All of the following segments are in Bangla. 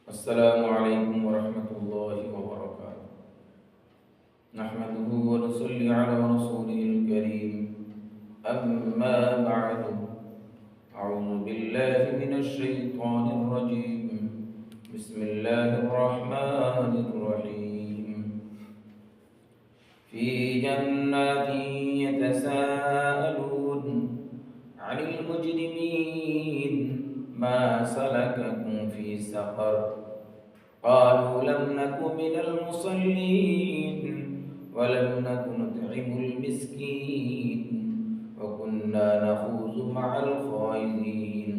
السلام عليكم ورحمة الله وبركاته. نحمده ونصلي على رسوله الكريم. أما بعد، أعوذ بالله من الشيطان الرجيم. بسم الله الرحمن الرحيم. في جنات يتساءلون عن المجرمين ما سلككم في سقر قالوا لم نك من المصلين ولم نك نطعم المسكين وكنا نخوض مع الخائضين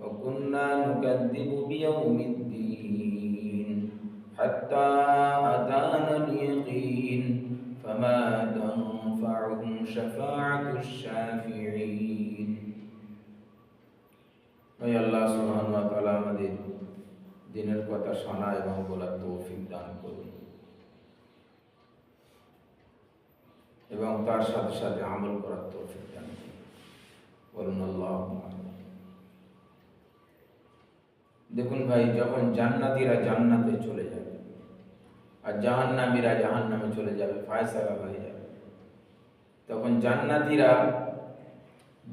وكنا نكذب بيوم الدين حتى أتانا اليقين فما تنفعهم شفاعة الشافعين. আল্লাহ সুবহানাহু ওয়া তাআলা আমাদের দিনের কথা শোনা এবং বলার তৌফিক দান করুন এবং তার সাথে সাথে আমল করার তৌফিক দান করুন। বলুন আল্লাহুম্মা আমিন। দেখুন ভাই, যখন জান্নাতীরা জান্নাতে চলে যাবে আর জাহান্নামীরা জাহান্নামে চলে যাবে, ফায়সালা হয়ে যাবে, তখন জান্নাতীরা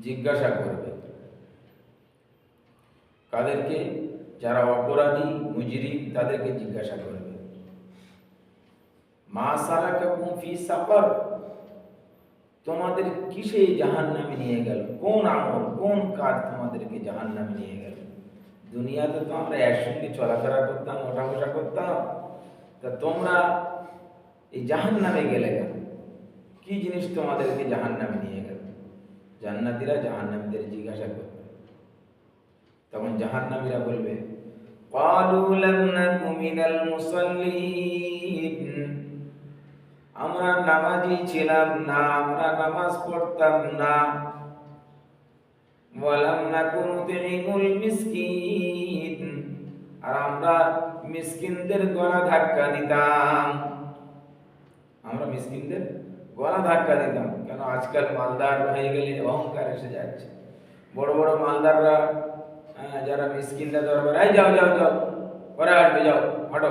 জিজ্ঞাসা করবে তাদেরকে, যারা অপরাধী মুজরিম তাদেরকে জিজ্ঞাসা করবে, মা সালাকাকুম ফি সাকার, তোমাদের কিসে জাহান্নামে নিয়ে গেল, কোন আমল কোন কাজ তোমাদেরকে জাহান্নামে নিয়ে গেল? দুনিয়াতে তো আমরা একসঙ্গে চলাফেরা করতাম, ওঠা বসা করতাম, তা তোমরা এই জাহান্নামে গেলে কেন? কি জিনিস তোমাদেরকে জাহান্নামে নিয়ে গেল? জান্নাতীরা জাহান্নামীদের জিজ্ঞাসা করবে। তখন জাহান্নামীরা বলবে, ক্বালু লাম নাকু মিনাল মুসাল্লিন, আমরা নামাজি ছিলাম না, আমরা নামাজ পড়তাম না, ওয়া লাম নাকু নুতঈমুল মিসকিন, আর আমরা মিসকিনদের গলা ধাক্কা দিতাম, আমরা মিসকিনদের গলা ধাক্কা দিতাম। কেন? আজকাল মালদার হয়ে গেলে অহংকার এসে যাচ্ছে। বড় বড় মালদাররা যারা মিসকিনরা দরবার, এই যাও যাও যাও, ওরা আসবে, যাও হটো,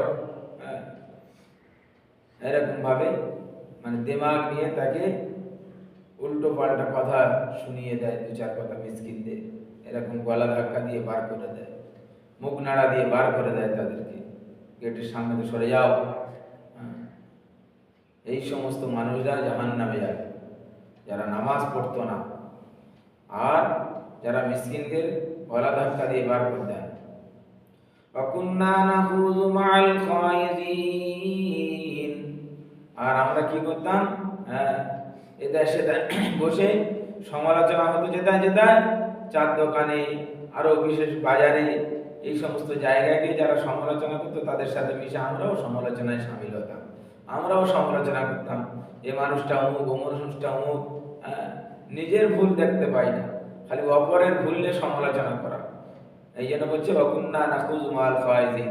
এরকম ভাবে মানে দিমাগ নিয়ে তাকে উল্টো পাল্টা কথা শুনিয়ে দেয়, দু চার কথা মিসকিনদের, এরকম গলা ধাক্কা দিয়ে বার করে দেয়, মুখ নাড়া দিয়ে বার করে দেয় তাদেরকে, গেটের সামনে তো সরে যাও। এই সমস্ত মানুষরা জাহান্নামে যায়, যারা নামাজ পড়তো না আর যারা মিসকিনদের গলা ধাক্কা দিয়ে বার করে দেয়। ওয়াকুন্না নাখুযু মা'আল খায়িযিন, আর আমরা কি করতাম? এদায় সেদায় বসে সমালোচনা হতো, যেদায় যেদায় চার দোকানে, আরো বিশেষ বাজারে, এই সমস্ত জায়গায় গিয়ে যারা সমালোচনা করতো তাদের সাথে মিশে আমরাও সমালোচনায় সামিল হতাম, আমরাও সমালোচনা করতাম, এ মানুষটা অমুক, ও মানুষটা অমুক। নিজের ভুল দেখতে পাই না, খালি অপরের ভুল নিয়ে সমালোচনা করা। এই জন্য বলছে ওয়াকুন্না নাখুযু মা'আল খায়িযিন,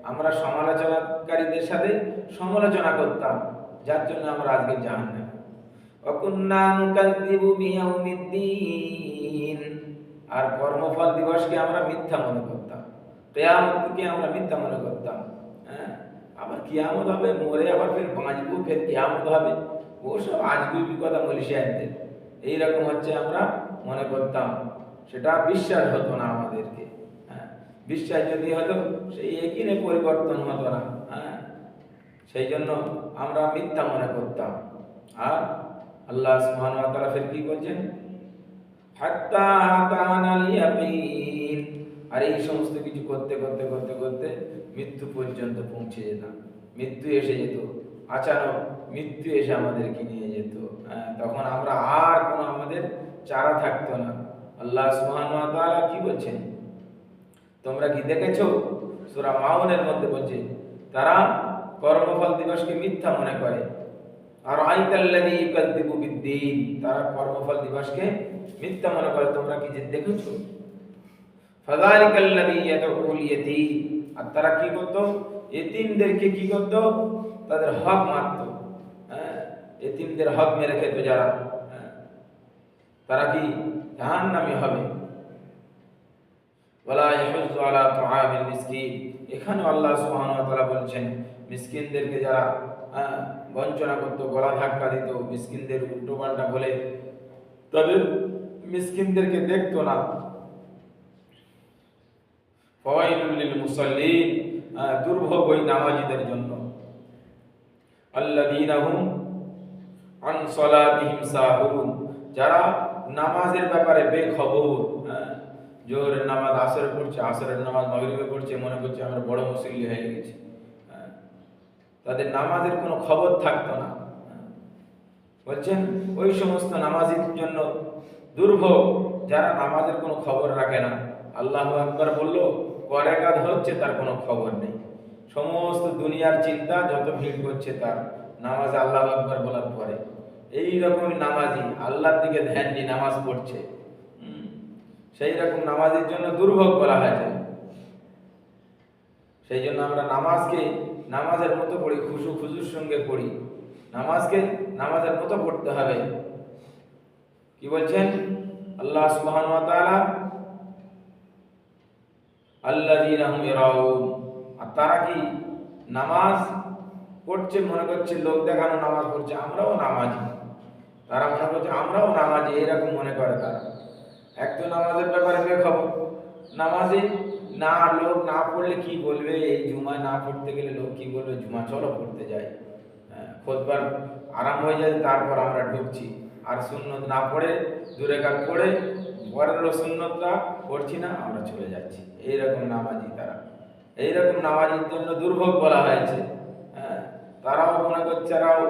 আমরা সমালোচনাকারীদের সাথে সমালোচনা করতাম, যার জন্য আমরা আজকে জাহান্নামে। ওয়াকুন্না নুকাযযিবু বিয়াউমিদ্দিন, আর কর্মফল দিবসকে আমরা মিথ্যা মনে করতাম, কিয়ামতকে আমরা মিথ্যা মনে করতাম। আবার কিয়ামত হবে, মরে আবার ফের বাঁচবো, ফের কিয়ামত হবে, ওসব আজগুবি কথা মনীষীদের, এইরকম হচ্ছে আমরা মনে করতাম। সেটা বিশ্বাস হতো না আমাদেরকে। বিশ্বাস যদি হতো সেই একদিনে পরিবর্তন হতো না। সেই জন্য আমরা মিথ্যা মনে করতাম। আর আল্লাহ সুবহানাহু ওয়া তাআলা ফের কি বলছেন? হাত্তা আতানাল ইয়াকিন, আর এই সমস্ত কিছু করতে করতে করতে করতে মৃত্যু পর্যন্ত পৌঁছে যেতাম। মৃত্যু এসে যেত, আচানক মৃত্যু এসে আমাদেরকে নিয়ে যেত। তখন আমরা আর কোনো আমাদের চারা থাকতো না। আল্লাহ সুবহানাহু ওয়া তাআলা কি বলছেন? তোমরা কি দেখেছো? সূরা মাউনের মধ্যে বলছে, তারা কর্মফল দিবসকে মিথ্যা মনে করে। আর আইতাল্লাযী ইউকাযযিবু বিদ্দীন, তারা কর্মফল দিবসকে মিথ্যা মনে করে। তোমরা কি যে দেখেছো? ফাযালিকাল্লাযী ইয়াদউল ইয়াতীম, আর তারা কি করতো? এতিমদেরকে কি করতো? তাদের হক মারতো। এতিমদের হক মেরে খেত যারা, তারা কি জাহান্নামী হবে। ওয়ালা ইয়াহুজ্জু আলা তুআমিল মিসকিন। এখানে আল্লাহ সুবহানাহু ওয়া তাআলা বলছেন মিসকিনদেরকে যারা বঞ্চনা করতো, গলা ধাক্কা দিত, মিসকিনদের উল্টোপাল্টা বলে তাদের মিসকিনদেরকে দেখতো না। ফাওয়াইলুল লিল মুসাল্লিন, দুর্ভোগ ওই নামাজীদের জন্য। আল্লাযীনা হুম আন সালাতিহিম সাহুন, যারা নামাজের ব্যাপারে বেখবর। জোহরের নামাজ আসরে পড়ছে, আসরের নামাজ মাগরিবে পড়ছে, মনে করছে আমরা বড় মুসল্লি হয়ে গেছি। তাদের নামাজের কোনো খবর থাকতো না। বলছেন ওই সমস্ত নামাজীর জন্য দুর্ভোগ, যারা নামাজের কোনো খবর রাখে না। আল্লাহু আকবার বললো, পরে কাজ হচ্ছে, তার কোনো খবর নেই। সমস্ত দুনিয়ার চিন্তা, যত ভিড় করছে তার নামাজ আল্লাহু আকবার বলার পরে। এই রকমই নামাজি, আল্লাহর দিকে ধ্যান দিয়ে নামাজ পড়ছে, সেই রকম নামাজের জন্য দুর্ভোগ বলা হয়েছে। সেই জন্য আমরা নামাজকে নামাজের মতো পড়ি, খুশুর সঙ্গে পড়ি। নামাজকে নামাজের মতো পড়তে হবে। কি বলছেন আল্লাহ সুবহানাহু ওয়া তাআলা? আল্লাযীনা হুম ইয়ারাউন, আর তারা কি নামাজ পড়ছে মনে করছে লোক দেখানো নামাজ পড়ছে, আমরাও নামাজি। তারা মনে করছে আমরাও নামাজি, এরকম মনে করে তারা। একজন নামাজের ব্যাপারে বেখবর। নামাজে না লোক না পড়লে কি বলবে, এই জুমায় না পড়তে গেলে লোক কি বলবে, জুমা চলো পড়তে যাই। খুতবার আরাম হয়ে যায়, তারপর আমরা ঢুকছি। আর সুন্নত না পড়ে, দূরে কাজ পড়ে পরের সুন্নতটা পড়ছি না, আমরা চলে যাচ্ছি। এইরকম নামাজি তারা। এইরকম নামাজির জন্য দুর্ভোগ বলা হয়েছে। তারাও মনে করছে, তারাও